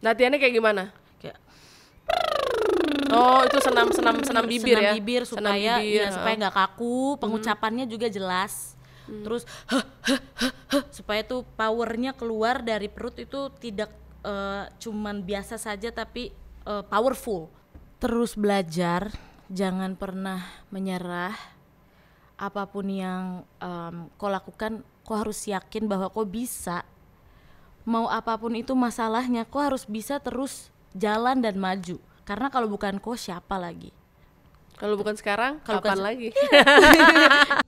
Latihannya kayak gimana? Kayak Oh, itu senam bibir ya? senam bibir supaya supaya nggak kaku, pengucapannya juga jelas. Terus supaya tuh powernya keluar dari perut itu tidak cuman biasa saja tapi powerful. Terus belajar, jangan pernah menyerah. Apapun yang kau lakukan, kau harus yakin bahwa kau bisa. Mau apapun itu masalahnya, kau harus bisa terus jalan dan maju. Karena kalau bukan kau, siapa lagi? Kalau bukan sekarang, kapan lagi? 3,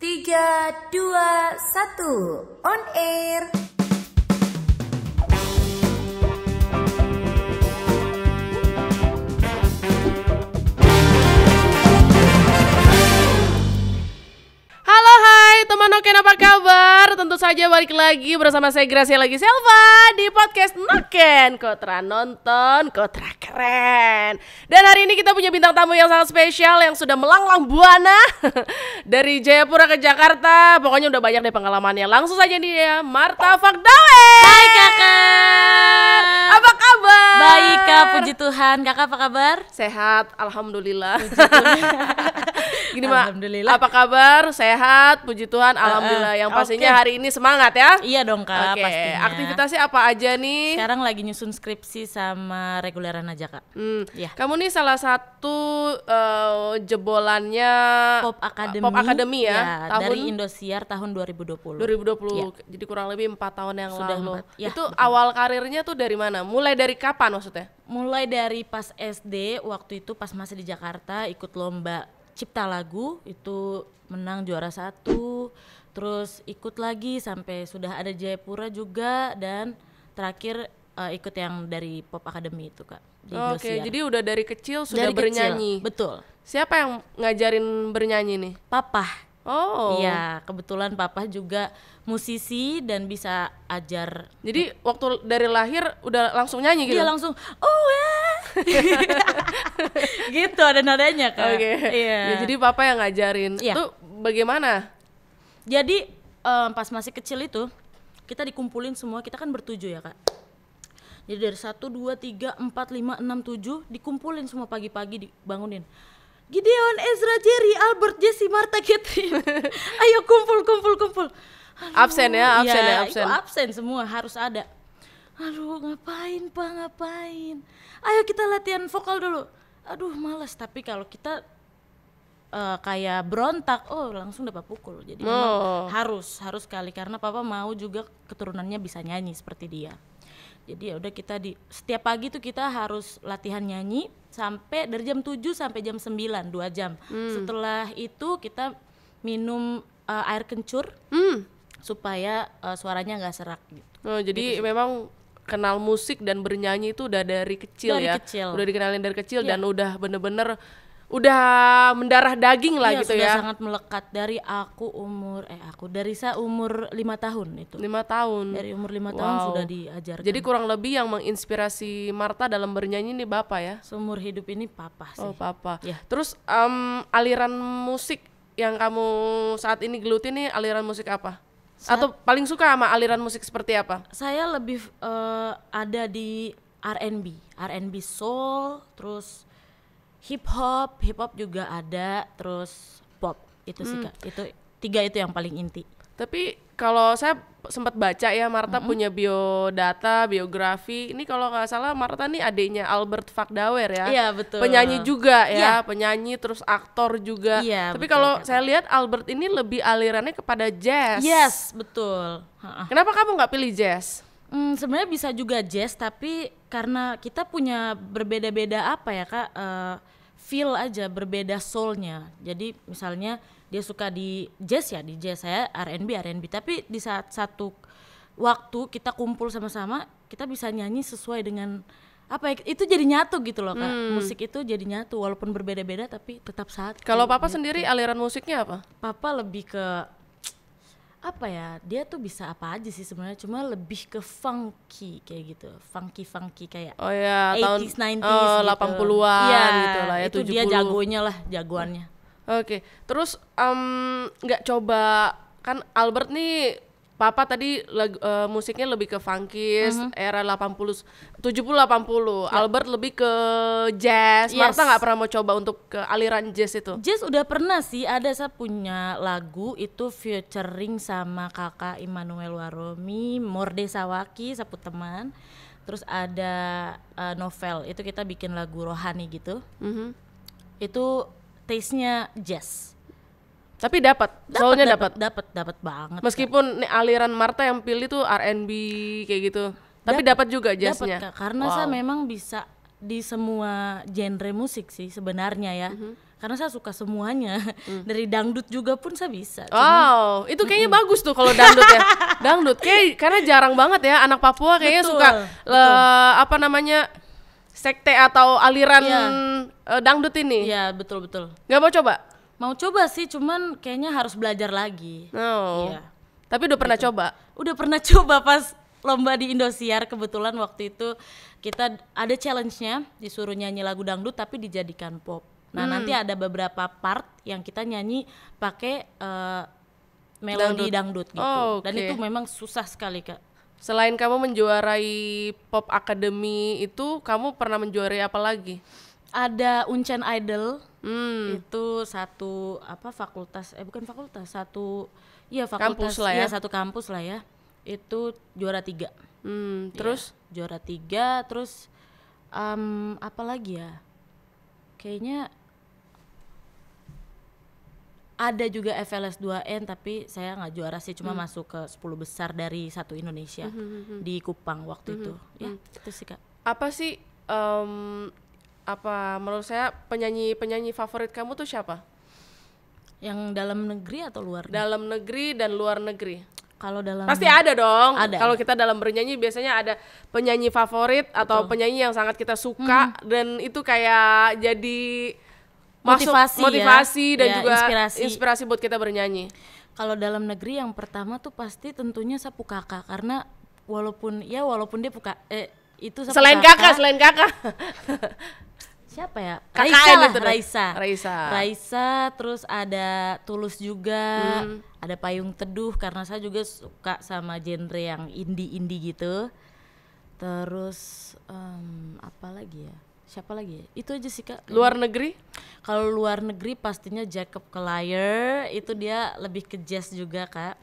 2, 1, on air. Halo, hai teman Noken, apa kabar? Tentu saja balik lagi bersama saya Gracia lagi Selva di podcast Noken. Kotra nonton, kotra keren. Dan hari ini kita punya bintang tamu yang sangat spesial yang sudah melanglang buana dari Jayapura ke Jakarta. Pokoknya udah banyak deh pengalamannya. Langsung saja nih ya, Marta Fakdawer. Hai kakak. Apa kabar? Baik kak, puji Tuhan. Kakak apa kabar? Sehat, alhamdulillah. Gini Alhamdulillah. apa kabar? Sehat, puji Tuhan, alhamdulillah. Yang pastinya hari ini semangat ya. Iya dong kak, Oke, pastinya. aktivitasnya apa aja nih? Sekarang lagi nyusun skripsi sama reguleran aja kak. Iya. Kamu nih salah satu jebolannya Pop Academy ya, tahun dari Indosiar tahun 2020. 2020. Iya. Jadi kurang lebih 4 tahun yang Sudah lalu. 4, ya, Itu betul. awal karirnya tuh dari mana? Mulai dari kapan maksudnya? Mulai dari pas SD, waktu itu pas masih di Jakarta ikut lomba cipta lagu, itu menang juara 1. Terus ikut lagi sampai sudah ada Jayapura juga, dan terakhir ikut yang dari Pop Academy itu kak di Oke, Indosiar. jadi udah dari kecil sudah Dari bernyanyi. kecil, betul. Siapa yang ngajarin bernyanyi nih? Papa. Oh. Iya, kebetulan papa juga musisi dan bisa ajar. Jadi waktu dari lahir udah langsung nyanyi gitu? Dia langsung, oh ya. Gitu ada nadanya kak. Oke. Iya. Ya, jadi papa yang ngajarin. Iya. Itu bagaimana? Jadi pas masih kecil itu kita dikumpulin semua, kita kan bertujuh ya kak. Jadi dari 1, 2, 3, 4, 5, 6, 7 dikumpulin semua pagi-pagi, dibangunin. Gideon, Ezra, Jerry, Albert, Jesse, Marta, Catherine. Ayo kumpul. Aduh, Absen ya, Itu absen semua, harus ada. Aduh, ngapain pak, ngapain? Ayo kita latihan vokal dulu. Aduh, malas. Tapi kalau kita kayak berontak, oh langsung dapat pukul. Jadi memang harus sekali, karena papa mau juga keturunannya bisa nyanyi seperti dia. Jadi ya udah, kita setiap pagi tuh kita harus latihan nyanyi sampai dari jam 7 sampai jam 9, 2 jam. Setelah itu kita minum air kencur supaya suaranya nggak serak gitu. Oh, jadi memang kenal musik dan bernyanyi itu udah dari kecil Dari ya. kecil. Udah dikenalin dari kecil Iya. dan udah bener-bener udah mendarah daging lah Iya, gitu sudah ya. sangat melekat dari dari saya umur 5 tahun itu. 5 tahun. Dari umur 5 tahun Wow. sudah diajarkan. Jadi kurang lebih yang menginspirasi Marta dalam bernyanyi nih bapak ya? seumur hidup ini papa sih. Oh, papa. Ya. Terus aliran musik yang kamu saat ini geluti nih aliran musik apa? Atau paling suka sama aliran musik seperti apa? Saya lebih ada di R&B soul, terus hip hop juga ada, terus pop. Itu sih kak. Itu 3 itu yang paling inti. Tapi kalau saya sempat baca ya, Marta punya biodata, biografi. Ini kalau nggak salah Marta nih adiknya Albert Fakdawer ya. Iya, betul. Penyanyi juga ya, Iya. penyanyi terus aktor juga. Iya, Tapi betul, kalau Kak. saya lihat Albert ini lebih alirannya kepada jazz. Yes, betul. Kenapa kamu nggak pilih jazz? Sebenarnya bisa juga jazz, tapi karena kita punya berbeda-beda apa ya kak, feel aja berbeda soulnya. Jadi misalnya dia suka di jazz ya, di jazz, saya R&B. Tapi di saat satu waktu kita kumpul sama-sama, kita bisa nyanyi sesuai dengan apa ya, itu jadi nyatu gitu loh kak. Musik itu jadi nyatu walaupun berbeda-beda tapi tetap satu. Kalau papa sendiri aliran musiknya apa? Papa lebih ke apa ya, dia tuh bisa apa aja sih sebenarnya, cuma lebih ke funky kayak gitu, funky kayak Oh ya, 80s, 90s gitu. 80-an Iya, gitu lah ya, itu 70. dia jagoannya. Oke, terus nggak coba, kan Albert nih Papa tadi musiknya lebih ke funkis, era 80, 70-80. Albert lebih ke jazz. Yes. Marta nggak pernah mau coba untuk ke aliran jazz itu? Jazz udah pernah sih, ada saya punya lagu itu featuring sama kakak Immanuel Waromi, Morde Sawaki, sapu teman. Terus ada novel, itu kita bikin lagu rohani gitu. Itu taste-nya jazz. Tapi dapat, soalnya dapat. Dapat banget. Meskipun nih, aliran Marta yang pilih tuh R&B kayak gitu. Tapi dapat juga jazznya. Dapat, Kak, karena saya memang bisa di semua genre musik sih sebenarnya ya. Karena saya suka semuanya. Dari dangdut juga pun saya bisa. Oh, itu kayaknya bagus tuh kalau dangdut ya. Dangdut karena jarang banget ya anak Papua kayaknya suka apa namanya? Sekte atau aliran dangdut ini. Iya, betul. Gak mau coba? Mau coba sih, cuman kayaknya harus belajar lagi. Oh. Iya. Tapi udah pernah coba? Udah pernah coba pas lomba di Indosiar, kebetulan waktu itu kita ada challenge-nya, disuruh nyanyi lagu dangdut tapi dijadikan pop. Nah, nanti ada beberapa part yang kita nyanyi pakai melodi dangdut gitu. Oh, Dan itu memang susah sekali, Kak. Selain kamu menjuarai Pop Academy itu, kamu pernah menjuarai apa lagi? Ada Uncen Idol, itu satu fakultas, satu fakultas kampus lah ya. Satu kampus lah ya. Itu juara 3. Terus? Juara 3, terus apa lagi ya? Kayaknya ada juga FLS 2N, tapi saya nggak juara sih, cuma masuk ke 10 besar dari satu Indonesia di Kupang waktu itu. Ya, itu sih, Kak. Apa sih menurut saya penyanyi favorit kamu tuh siapa? Yang dalam negeri atau luar? Dalam negeri dan luar negeri. Kalau dalam pasti ada dong. Ada. Kalau kita dalam bernyanyi biasanya ada penyanyi favorit atau penyanyi yang sangat kita suka dan itu kayak jadi motivasi dan juga inspirasi buat kita bernyanyi. Kalau dalam negeri yang pertama tuh pasti tentunya Sapu Kakak, karena walaupun dia itu Sapu selain kakak siapa ya? Raisa, terus ada Tulus juga, ada Payung Teduh karena saya juga suka sama genre yang indie gitu. Terus apa lagi ya? Siapa lagi ya? Itu aja sih, Kak. Luar negeri? Kalau luar negeri pastinya Jacob Collier, itu dia lebih ke jazz juga, Kak.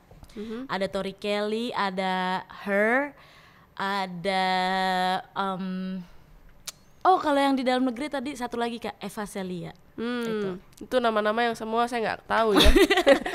Ada Tori Kelly, ada Her, ada kalau yang di dalam negeri tadi satu lagi, Kak, Eva Celia. Itu nama-nama yang semua saya nggak tahu ya.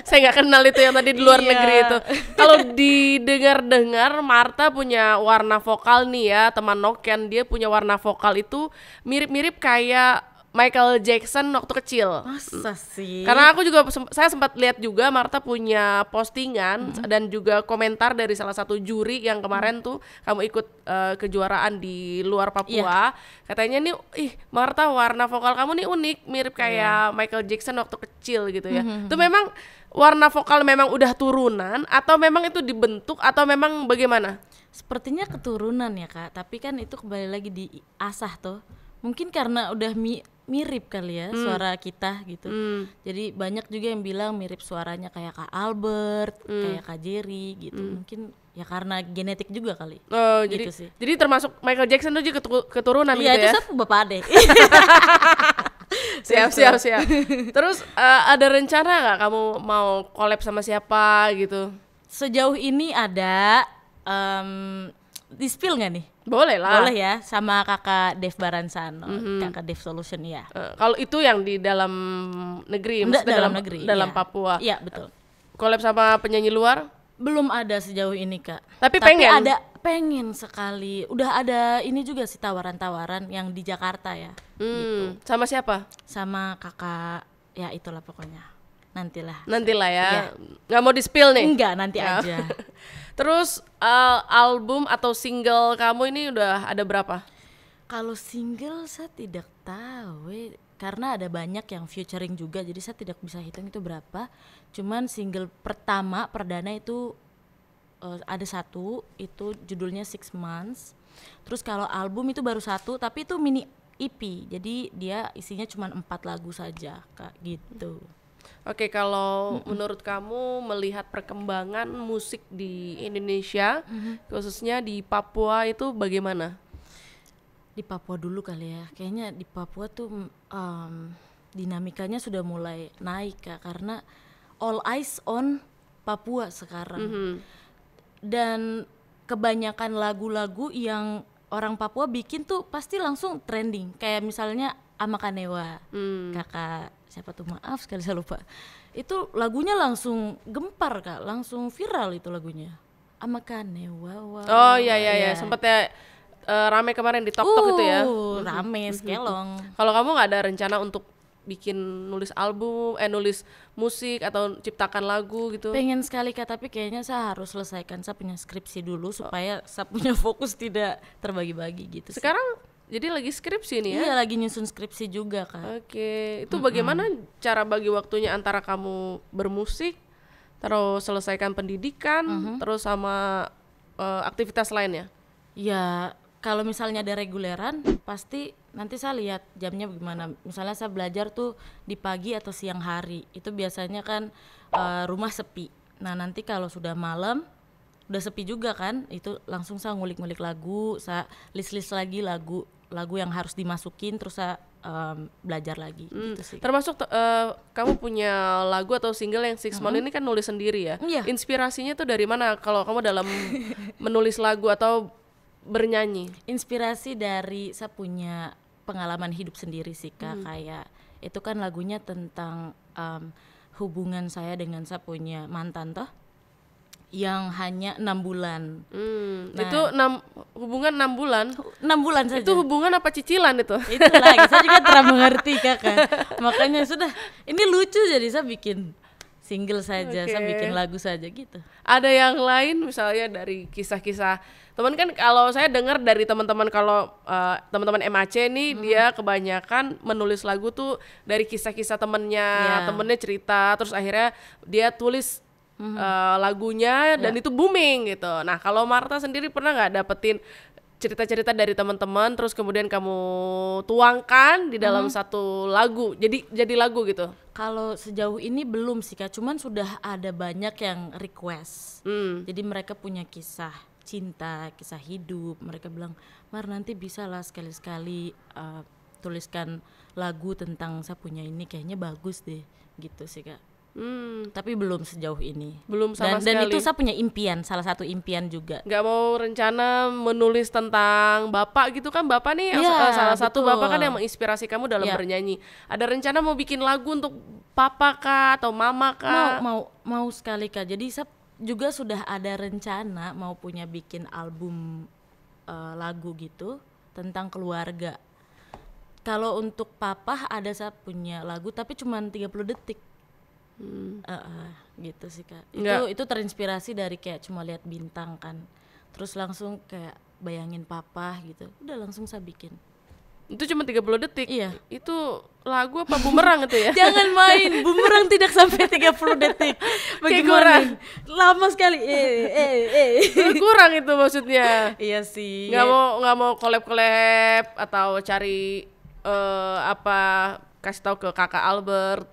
Saya nggak kenal itu yang tadi di luar negeri itu. Kalau didengar-dengar, Marta punya warna vokal nih ya, teman Noken, dia punya warna vokal itu mirip-mirip kayak Michael Jackson waktu kecil. Masa sih? Karena aku juga saya sempat lihat juga Marta punya postingan dan juga komentar dari salah satu juri yang kemarin tuh kamu ikut kejuaraan di luar Papua. Katanya nih, Marta warna vokal kamu nih unik, mirip kayak Michael Jackson waktu kecil gitu ya. Itu memang warna vokal memang udah turunan atau memang itu dibentuk atau memang bagaimana? Sepertinya keturunan ya, Kak, tapi kan itu kembali lagi diasah tuh. Mungkin karena udah mirip kali ya suara kita gitu. Jadi banyak juga yang bilang mirip suaranya kayak Kak Albert, kayak Kak Jerry gitu. Mungkin ya karena genetik juga kali. Oh, gitu sih. Jadi termasuk Michael Jackson tuh juga keturunan gitu ya? Iya, itu satu bapak deh. Siap. Terus ada rencana nggak kamu mau collab sama siapa gitu? Sejauh ini ada di-spill nggak nih? Boleh lah. Boleh ya, sama kakak Dev Baransano, kakak Dev Solution ya. Kalau itu yang di dalam negeri, dalam negeri, dalam Papua. Iya, betul. Collab sama penyanyi luar? Belum ada sejauh ini, Kak. Tapi pengen? Pengen sekali. Udah ada ini juga sih tawaran-tawaran yang di Jakarta ya. Gitu. Sama siapa? Sama kakak, ya itulah pokoknya. Nantilah ya. Iya. Nggak mau di-spill nih? Enggak, nanti aja. Terus album atau single kamu ini udah ada berapa? Kalau single saya tidak tahu, karena ada banyak yang featuring juga, jadi saya tidak bisa hitung itu berapa. Cuman single pertama perdana itu ada satu, itu judulnya 6 Months. Terus kalau album itu baru satu, tapi itu mini EP, jadi dia isinya cuma 4 lagu saja, Kak, gitu. Oke, kalau menurut kamu melihat perkembangan musik di Indonesia, khususnya di Papua itu bagaimana? Di Papua dulu kali ya, kayaknya di Papua tuh dinamikanya sudah mulai naik Kak, karena all eyes on Papua sekarang. Dan kebanyakan lagu-lagu yang orang Papua bikin tuh pasti langsung trending, kayak misalnya Amakanewa, kakak siapa tuh, maaf sekali saya lupa, itu lagunya langsung gempar Kak, langsung viral itu lagunya, Amakanewa. Oh iya, sempet ya rame kemarin di TikTok itu ya. Rame sekelong. Kalau kamu nggak ada rencana untuk bikin nulis album, nulis musik atau ciptakan lagu gitu? Pengen sekali Kak, tapi kayaknya saya harus selesaikan saya punya skripsi dulu supaya saya punya fokus tidak terbagi-bagi gitu. Sekarang jadi lagi skripsi nih ya? Iya, lagi nyusun skripsi juga Kak. Oke, itu bagaimana cara bagi waktunya antara kamu bermusik, terus selesaikan pendidikan, terus sama aktivitas lainnya? Ya, kalau misalnya ada reguleran, pasti nanti saya lihat jamnya bagaimana. Misalnya saya belajar tuh di pagi atau siang hari, itu biasanya kan rumah sepi. Nah nanti kalau sudah malam, udah sepi juga kan, itu langsung saya ngulik-ngulik lagu, saya list-list lagi lagu yang harus dimasukin, terus saya belajar lagi gitu sih. Termasuk kamu punya lagu atau single yang Six Months ini kan nulis sendiri ya? Iya. Inspirasinya tuh dari mana kalau kamu dalam menulis lagu atau bernyanyi? Inspirasi dari saya punya pengalaman hidup sendiri sih Kak, kayak itu kan lagunya tentang hubungan saya dengan saya punya mantan toh yang hanya 6 bulan. Nah, itu hubungan 6 bulan? 6 bulan saja. Itu hubungan apa cicilan itu? Itu lagi, saya juga tidak mengerti Kakak. Makanya sudah, ini lucu jadi saya bikin single saja, saya bikin lagu saja gitu. Ada yang lain misalnya dari kisah-kisah teman, kan kalau saya dengar dari teman-teman, kalau teman-teman MAC nih dia kebanyakan menulis lagu tuh dari kisah-kisah temennya, temennya cerita, terus akhirnya dia tulis lagunya dan itu booming gitu. Nah kalau Martha sendiri pernah nggak dapetin cerita-cerita dari teman-teman terus kemudian kamu tuangkan di dalam satu lagu, jadi lagu gitu? Kalau sejauh ini belum sih Kak, cuman sudah ada banyak yang request. Jadi mereka punya kisah cinta, kisah hidup, mereka bilang, Mar nanti bisa lah sekali-sekali tuliskan lagu tentang saya punya ini, kayaknya bagus deh gitu sih Kak. Tapi belum sejauh ini. Belum sama sekali. Dan itu saya punya impian, salah satu impian juga. Nggak mau rencana menulis tentang bapak gitu kan? Bapak nih salah satu bapak kan yang menginspirasi kamu dalam bernyanyi. Ada rencana mau bikin lagu untuk papa kah atau mama kah? Mau sekali Kak. Jadi saya juga sudah ada rencana mau punya bikin album lagu gitu tentang keluarga. Kalau untuk papa ada saya punya lagu tapi cuma 30 detik. Gitu sih Kak. Itu terinspirasi dari kayak cuma lihat bintang kan, terus langsung kayak bayangin papa gitu, udah langsung saya bikin. Itu cuma 30 detik? Iya. Itu lagu apa bumerang itu ya? Jangan main, bumerang tidak sampai 30 detik. Bagaimana? Lama sekali. Kurang itu maksudnya. Iya sih. Nggak mau collab atau cari kasih tahu ke kakak Albert.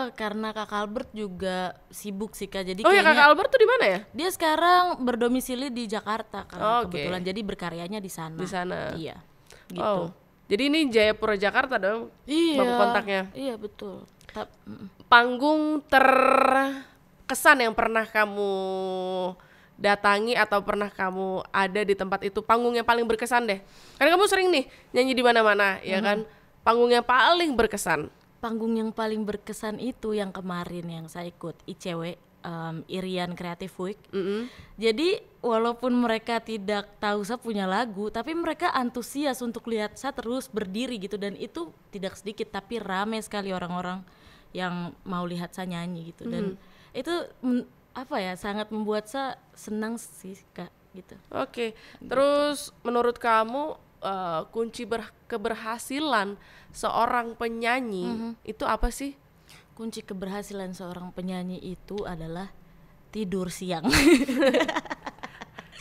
Karena kakak Albert juga sibuk sih Kak, jadi ya kakak Albert tuh di mana ya? Dia sekarang berdomisili di Jakarta kan, kebetulan jadi berkaryanya di sana. Di sana. Iya. Gitu. Jadi ini Jayapura Jakarta dong? Iya. Baku kontaknya? Iya betul. Panggung terkesan yang pernah kamu datangi atau pernah kamu ada di tempat itu, panggung yang paling berkesan deh. Karena kamu sering nih nyanyi di mana-mana, ya kan? Panggung yang paling berkesan. Panggung yang paling berkesan itu yang kemarin yang saya ikut ICW, Irian Creative Week. Jadi walaupun mereka tidak tahu saya punya lagu, tapi mereka antusias untuk lihat saya terus berdiri gitu, dan itu tidak sedikit tapi ramai sekali orang-orang yang mau lihat saya nyanyi gitu. Dan itu sangat membuat saya senang sih Kak gitu. Oke. Terus menurut kamu kunci keberhasilan seorang penyanyi itu apa sih? Kunci keberhasilan seorang penyanyi itu adalah tidur siang.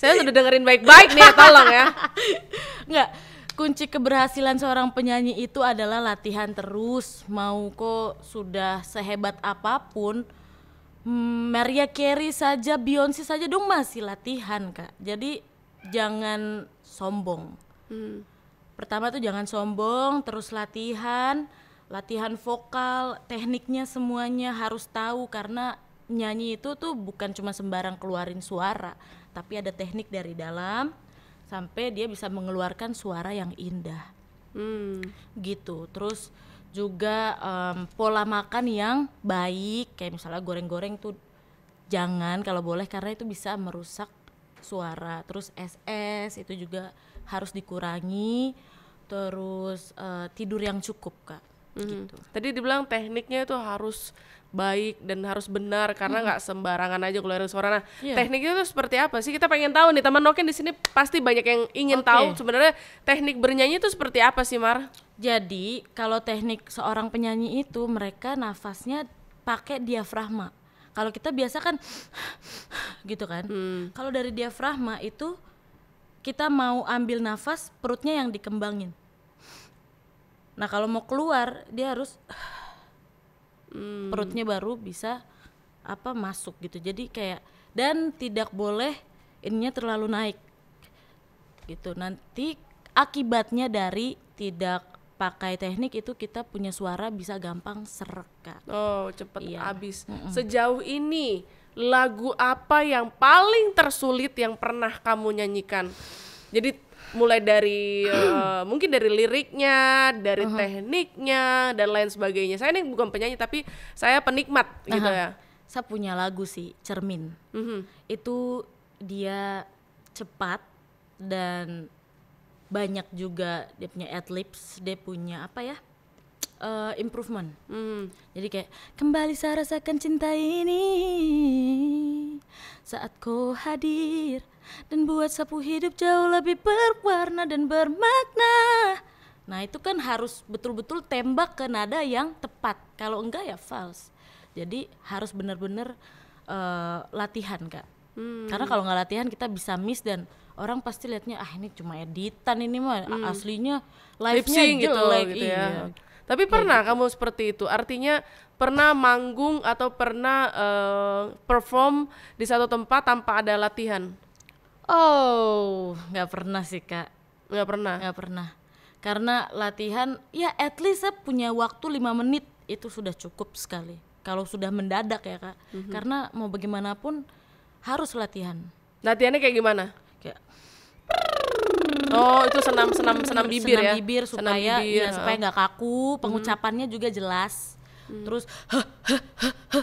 Saya sudah dengerin baik-baik nih, tolong ya. Enggak, kunci keberhasilan seorang penyanyi itu adalah latihan terus. Mau kok sudah sehebat apapun, Mariah Carey saja, Beyonce saja dong masih latihan Kak. Jadi jangan sombong. Pertama tuh jangan sombong, terus latihan vokal, tekniknya semuanya harus tahu, karena nyanyi itu tuh bukan cuma sembarang keluarin suara, tapi ada teknik dari dalam sampai dia bisa mengeluarkan suara yang indah. Gitu. Terus juga pola makan yang baik, kayak misalnya goreng-goreng tuh jangan kalau boleh, karena itu bisa merusak suara. Terus es itu juga harus dikurangi. Terus tidur yang cukup Kak. Gitu. Tadi dibilang tekniknya itu harus baik dan harus benar, karena nggak sembarangan aja keluarin suara. Nah, tekniknya itu seperti apa sih? Kita pengen tahu nih, teman Noken di sini pasti banyak yang ingin tahu sebenarnya teknik bernyanyi itu seperti apa sih, Mar? Jadi kalau teknik seorang penyanyi itu mereka nafasnya pakai diafragma. Kalau kita biasa kan gitu kan. Kalau dari diafragma itu kita mau ambil nafas, perutnya yang dikembangin. Nah kalau mau keluar dia harus perutnya baru bisa masuk gitu. Jadi kayak, dan tidak boleh ininya terlalu naik gitu. Nanti akibatnya dari tidak pakai teknik itu kita punya suara bisa gampang serak Kak. Oh, cepet habis. Sejauh ini lagu apa yang paling tersulit yang pernah kamu nyanyikan? Jadi mulai dari mungkin dari liriknya, dari tekniknya dan lain sebagainya. Saya ini bukan penyanyi tapi saya penikmat gitu ya. Saya punya lagu sih, Cermin. Itu dia cepat dan banyak juga dia punya adlibs, dia punya improvement. Jadi kayak, kembali saya rasakan cinta ini saat kau hadir, dan buat sapu hidup jauh lebih berwarna dan bermakna. Nah itu kan harus betul-betul tembak ke nada yang tepat, kalau enggak ya false. Jadi harus benar-benar latihan Kak. Karena kalau nggak latihan kita bisa miss, dan orang pasti lihatnya ini cuma editan, ini mah aslinya live-nya jelek gitu ya. Tapi pernah kamu seperti itu? Artinya pernah manggung atau pernah perform di satu tempat tanpa ada latihan? Oh, nggak pernah sih Kak. Nggak pernah. Karena latihan ya at least saya punya waktu 5 menit itu sudah cukup sekali. Kalau sudah mendadak ya Kak. Karena mau bagaimanapun harus latihan. Latihannya kayak gimana? Kayak oh, itu senam bibir ya. Bibir supaya supaya nggak kaku, pengucapannya juga jelas. Terus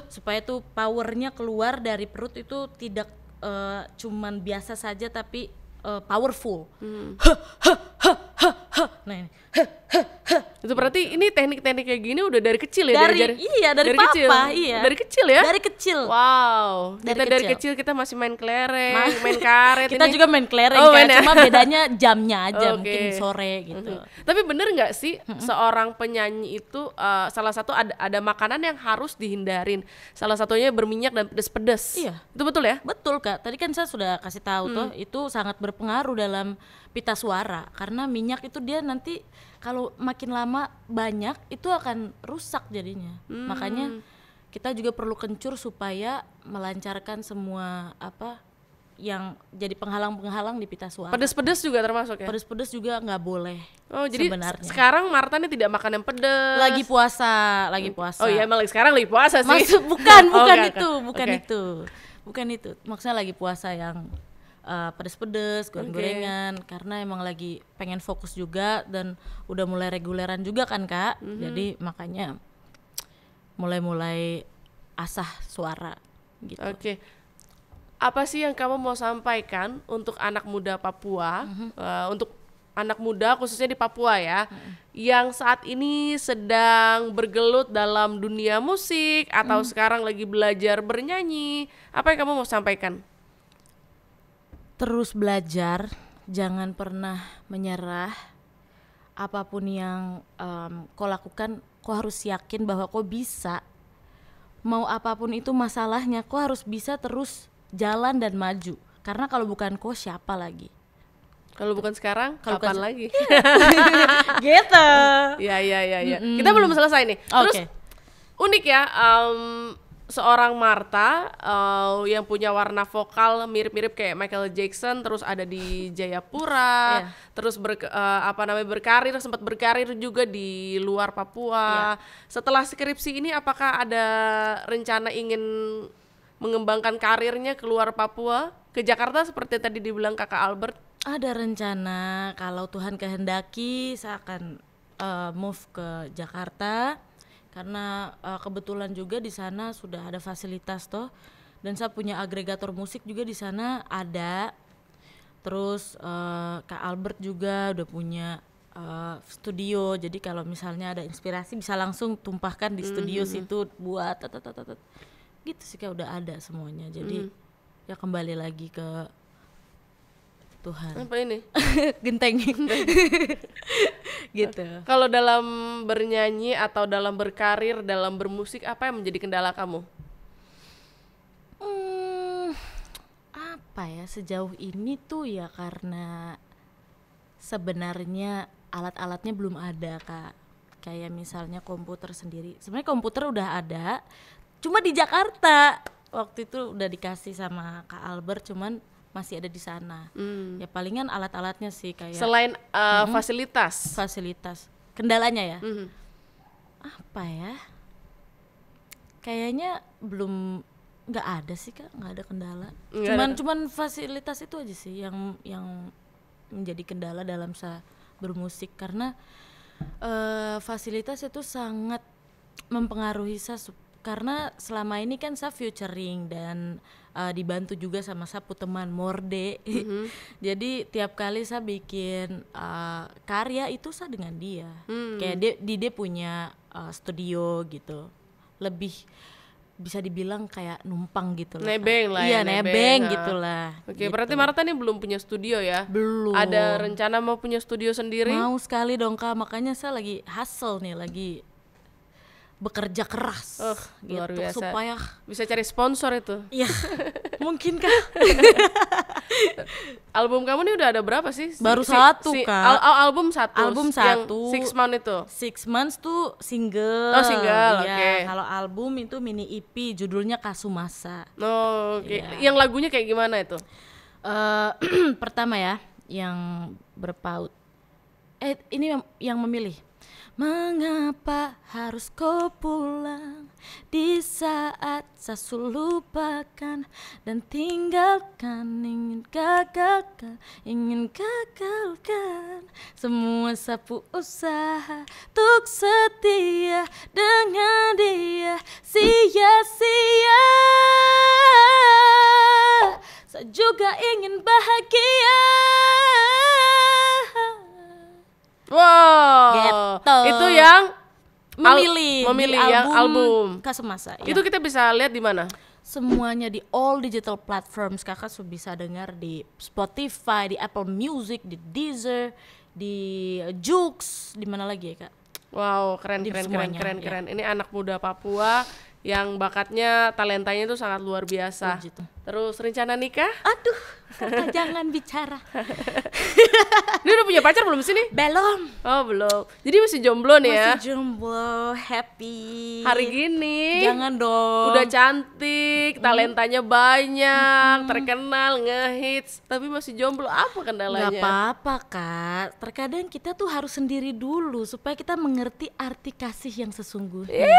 supaya tuh powernya keluar dari perut itu tidak cuman biasa saja tapi powerful. Nah ini. Itu berarti ini teknik-teknik kayak gini udah dari kecil ya? Dari papa, kecil. iya. Dari kecil ya? Dari kecil. Wow. Dari kecil kita masih main kelereng, main karet. Kita juga main kelereng cuma bedanya jamnya aja, mungkin sore gitu. Tapi bener nggak sih seorang penyanyi itu salah satu ada makanan yang harus dihindarin. Salah satunya berminyak dan pedas-pedas. Iya. Itu betul ya? Betul Kak. Tadi kan saya sudah kasih tahu tuh, itu sangat berpengaruh dalam pita suara, karena minyak itu dia nanti kalau makin lama banyak itu akan rusak jadinya. Makanya kita juga perlu kencur supaya melancarkan semua yang jadi penghalang-penghalang di pita suara. Pedas-pedas juga termasuk ya? Pedas-pedas juga nggak boleh. Oh jadi sebenarnya. Sekarang Marta ini tidak makan yang pedas. Lagi puasa. Oh iya emang sekarang lagi puasa sih. Bukan Okay. Bukan itu. Maksudnya lagi puasa yang pedes-pedes, goreng-gorengan, karena emang lagi pengen fokus juga dan udah mulai reguleran juga kan Kak. Jadi makanya mulai asah suara gitu. Oke. Apa sih yang kamu mau sampaikan untuk anak muda Papua, untuk anak muda khususnya di Papua ya, yang saat ini sedang bergelut dalam dunia musik atau sekarang lagi belajar bernyanyi? Apa yang kamu mau sampaikan? Terus belajar, jangan pernah menyerah. Apapun yang kau lakukan, kau harus yakin bahwa kau bisa. Mau apapun itu masalahnya, kau harus bisa terus jalan dan maju. Karena kalau bukan kau, siapa lagi? Kalau bukan sekarang, Kalau kapan bukan lagi? Gitu. Iya. Kita belum selesai nih. Terus Oke. unik ya, seorang Martha yang punya warna vokal mirip-mirip kayak Michael Jackson, terus ada di Jayapura, Iya. terus berkarir, sempat berkarir juga di luar Papua. Setelah skripsi ini, apakah ada rencana ingin mengembangkan karirnya keluar Papua, ke Jakarta seperti tadi dibilang Kakak Albert? Ada rencana kalau Tuhan kehendaki saya akan move ke Jakarta karena kebetulan juga di sana sudah ada fasilitas toh, dan saya punya agregator musik juga di sana ada. Terus Kak Albert juga udah punya studio, jadi kalau misalnya ada inspirasi bisa langsung tumpahkan di studio situ buat gitu sih, kayak udah ada semuanya. Jadi ya kembali lagi ke Tuhan. Apa ini? Genteng. Gitu. Kalau dalam bernyanyi atau dalam berkarir, dalam bermusik, apa yang menjadi kendala kamu? Apa ya, sejauh ini tuh ya karena sebenarnya alat-alatnya belum ada, Kak. Kayak misalnya komputer sendiri. Sebenarnya komputer udah ada, cuma di Jakarta. Waktu itu udah dikasih sama Kak Albert, cuman masih ada di sana. Ya palingan alat-alatnya sih kayak Selain fasilitas. fasilitas. Kendalanya ya? Apa ya? Kayaknya belum, nggak ada sih Kak, nggak ada kendala. Cuman fasilitas itu aja sih yang menjadi kendala dalam bermusik, karena fasilitas itu sangat mempengaruhi saya, karena selama ini kan saya featuring dan dibantu juga sama sapu teman Morde. Jadi tiap kali saya bikin karya itu saya dengan dia. Kayak dia punya studio gitu. Lebih bisa dibilang kayak numpang gitu lah. Nebeng lah Iya, ya, nebeng gitulah. Oke, Gitu. berarti Martha nih belum punya studio ya? Belum. Ada rencana mau punya studio sendiri? Mau sekali dong Kak, makanya saya lagi hustle nih, lagi bekerja keras luar gitu biasa. supaya Bisa cari sponsor itu. ya mungkin Kak. Album kamu nih udah ada berapa sih? Baru satu, Kak. Album satu. Album Yang satu. 6 Months itu. 6 Months tuh single. Oh, single, Iya, oke. kalau album itu mini EP, judulnya Kasumasa. Oh, oke. Iya. Yang lagunya kayak gimana itu? Pertama ya, yang berpaut. Ini yang memilih. Mengapa harus kau pulang di saat saya lupakan dan tinggalkan, ingin gagalkan semua sapu usaha untuk setia dengan dia, sia-sia. Saya juga ingin bahagia. Wow. Gitu. Itu yang Memilih memilih di yang album. Kasumasa. Itu kita bisa lihat di mana? Semuanya di all digital platforms. Kakak bisa dengar di Spotify, di Apple Music, di Deezer, di Joox, di mana lagi ya Kak? Wow, keren. Semuanya, Ini anak muda Papua yang bakatnya, talentanya itu sangat luar biasa. Gitu. Terus rencana nikah? Aduh, Kakak jangan bicara. Ini udah punya pacar belum sih nih? Belum. Oh, belum. Jadi masih jomblo nih ya? Masih jomblo, happy. Hari gini Jangan dong. udah cantik, talentanya banyak, terkenal, ngehits, tapi masih jomblo. Apa kendalanya? Gak apa-apa Kak, terkadang kita tuh harus sendiri dulu supaya kita mengerti arti kasih yang sesungguhnya.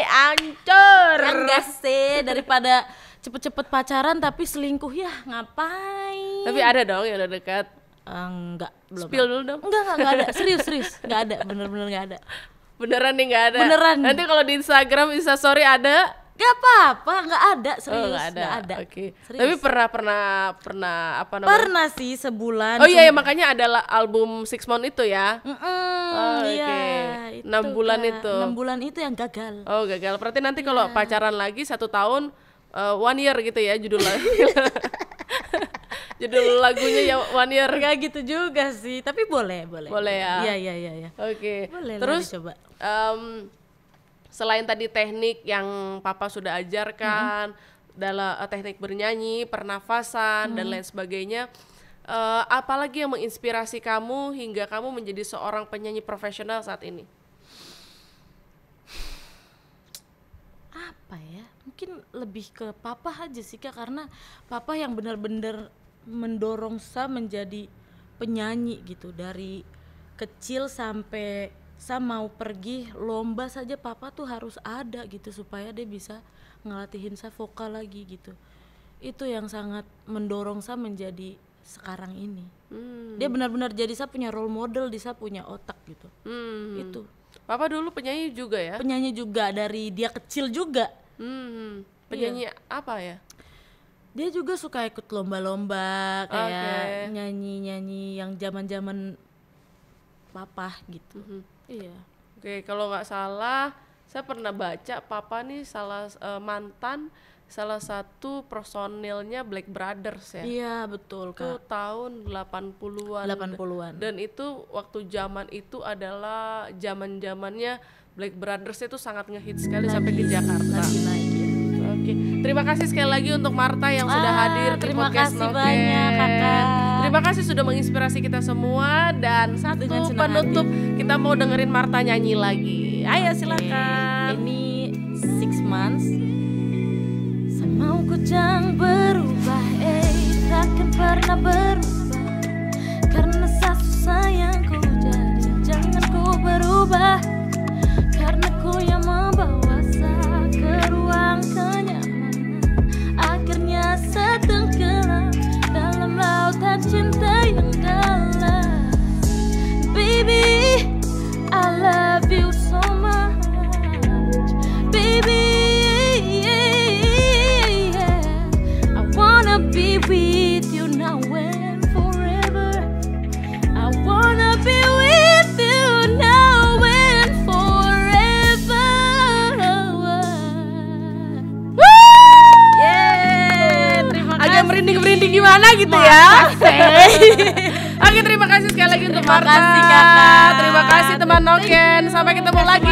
Ancur. Enggak sih, daripada cepet-cepet pacaran tapi selingkuh, ya ngapain. Tapi ada dong yang udah dekat. Enggak, belum. Spill dulu dong. Enggak ada, serius, enggak ada, bener-bener enggak ada. Beneran nih nggak ada. Beneran. Nanti kalau di Instagram Instastory ada. Gak apa-apa, enggak ada, serius, Oh, nggak enggak ada. Oke. Serius. Tapi pernah apa namanya? Pernah sih sebulan. Oh iya, makanya ada album 6 Months itu ya. Iya, oke. itu, 6 bulan Kak. itu. 6 bulan itu yang gagal. Oh, gagal. Berarti nanti kalau pacaran lagi 1 tahun, 1 year gitu ya judul judul lagunya ya 1 year. Gak gitu juga sih, tapi boleh. Boleh ya? Iya. Oke. Boleh lah Terus dicoba. Selain tadi teknik yang Papa sudah ajarkan dalam teknik bernyanyi, pernafasan dan lain sebagainya, Apalagi yang menginspirasi kamu hingga kamu menjadi seorang penyanyi profesional saat ini? Apa ya? Mungkin lebih ke papa aja sih Kak, karena papa yang benar-benar mendorong saya menjadi penyanyi gitu. Dari kecil sampai saya mau pergi lomba saja papa tuh harus ada gitu supaya dia bisa ngelatihin saya vokal lagi gitu. Itu yang sangat mendorong saya menjadi sekarang ini. Dia benar-benar jadi saya punya role model, di saya punya otak gitu. Itu. Papa dulu penyanyi juga ya? Penyanyi juga dari dia kecil juga. Penyanyi apa ya? Dia juga suka ikut lomba-lomba kayak nyanyi-nyanyi yang zaman-zaman papa gitu. Iya. Oke, kalau nggak salah, saya pernah baca papa nih mantan salah satu personilnya Black Brothers ya. Iya, betul Itu Kak. tahun 80-an. 80-an. Dan itu waktu zaman itu adalah zaman-zamannya Black Brothers itu sangat ngehits sekali sampai ke Jakarta. Lagi naik ya. Oke, terima kasih sekali lagi untuk Marta yang sudah hadir di terima podcast kasih Noken. banyak, Kakak. Terima kasih sudah menginspirasi kita semua. Dan satu Dengan senang penutup, kita mau dengerin Marta nyanyi lagi. Ayo silakan. Ini 6 months. Semauku jangan berubah, takkan pernah berubah. Karena satu sayang ku jadi, jangan ku berubah. Karena ku yang membawa saya ke ruang kenyamanan. Akhirnya saya tenggelam dalam lautan cinta yang dalam. Baby, I love you so much. Baby, I wanna be with you now and forever. I wanna be with you now and forever. Terima kasih. Agak merinding-merinding gimana gitu ya. Oke, terima kasih sekali lagi untuk Terima Marta. kasih, Kakak. Terima kasih teman Noken. Sampai ketemu lagi